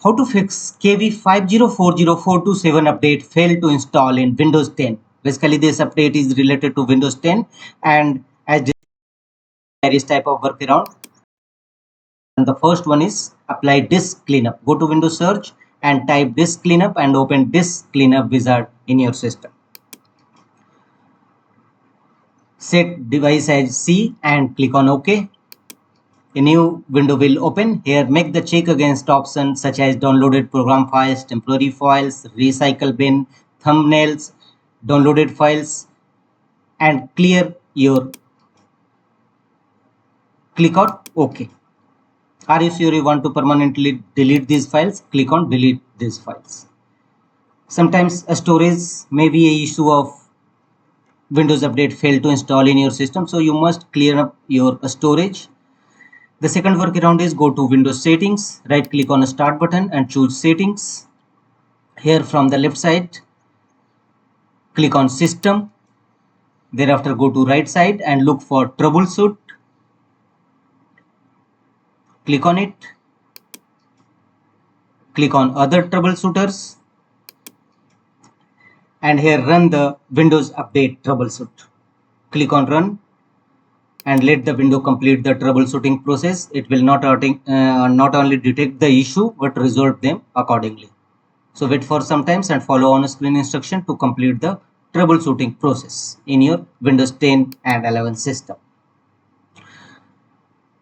How to fix KB5040427 update failed to install in Windows 10. Basically, this update is related to Windows 10 and as various type of workaround. And the first one is apply disk cleanup. Go to Windows search and type disk cleanup and open disk cleanup wizard in your system. Set device as C and click on OK. A new window will open. Here make the check against options such as downloaded program files, temporary files, recycle bin, thumbnails, downloaded files, and clear your click on OK. Are you sure you want to permanently delete these files? Click on delete these files. Sometimes a storage may be a issue of Windows update failed to install in your system, so you must clear up your storage. The second workaround is go to Windows settings, right click on the start button and choose settings. Here from the left side, click on system. Thereafter go to right side and look for troubleshoot. Click on it. Click on other troubleshooters. And here run the Windows update troubleshoot. Click on run and let the window complete the troubleshooting process. It will not only detect the issue but resolve them accordingly. So wait for some time and follow on screen instruction to complete the troubleshooting process in your Windows 10 and 11 system.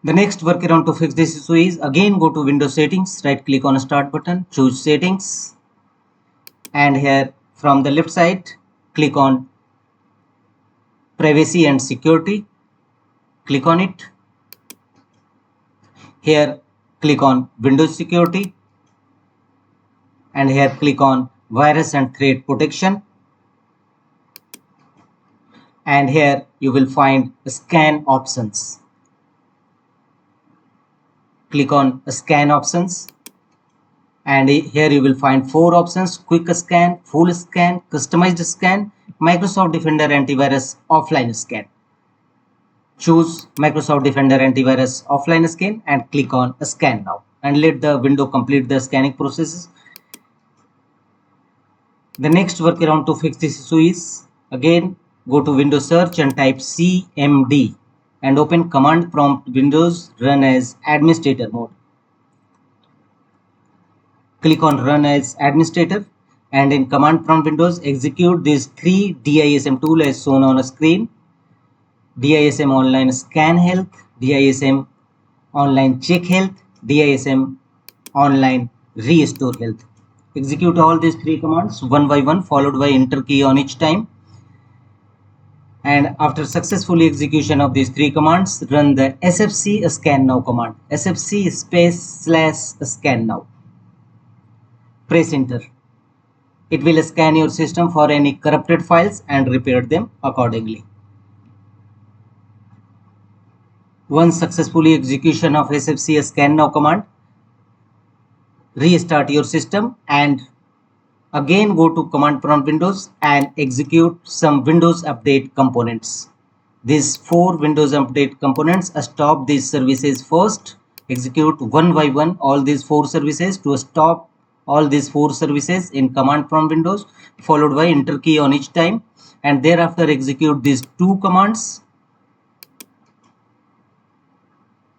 The next workaround to fix this issue is again go to Windows settings, right click on start button, choose settings, and here from the left side click on privacy and security. Click on it. Here click on Windows security and here click on virus and threat protection, and here you will find scan options. Click on scan options and here you will find 4 options: quick scan, full scan, customized scan, Microsoft Defender antivirus offline scan. Choose Microsoft Defender antivirus offline scan and click on scan now and let the window complete the scanning processes. The next workaround to fix this issue is again go to Windows search and type CMD and open command prompt Windows run as administrator mode. Click on run as administrator and in command prompt Windows execute these 3 DISM tools as shown on a screen: DISM online scan health, DISM online check health, DISM online restore health. Execute all these 3 commands one by one followed by enter key on each time. And after successful execution of these 3 commands, run the SFC scan now command. SFC /scan now. Press enter. It will scan your system for any corrupted files and repair them accordingly. Once successfully execution of SFC scan now command, restart your system and again go to command prompt Windows and execute some Windows update components. These 4 Windows update components, stop these services first. Execute one by one all these 4 services to stop all these 4 services in command prompt Windows followed by enter key on each time, and thereafter execute these 2 commands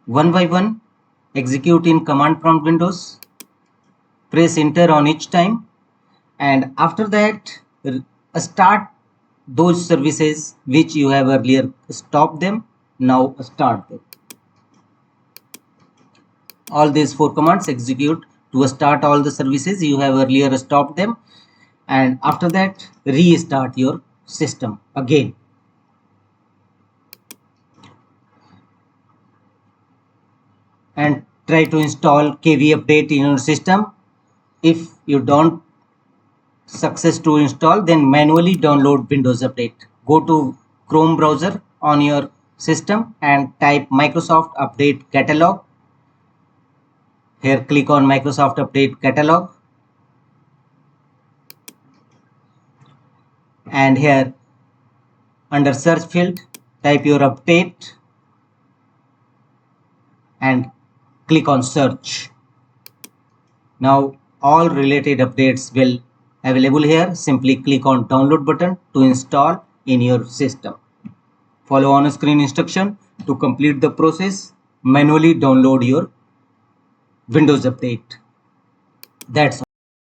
one by one. Execute in command prompt Windows, press enter on each time, and after that start those services which you have earlier stopped them. Now start them. All these 4 commands execute to start all the services you have earlier stopped them, and after that restart your system again. And try to install KB update in your system. If you don't success to install, then manually download Windows update. Go to Chrome browser on your system and type Microsoft Update Catalog. Here click on Microsoft Update Catalog and here under search field type your update and click on search. Now all related updates will available here. Simply click on download button to install in your system. Follow on screen instruction to complete the process. Manually download your Windows update. That's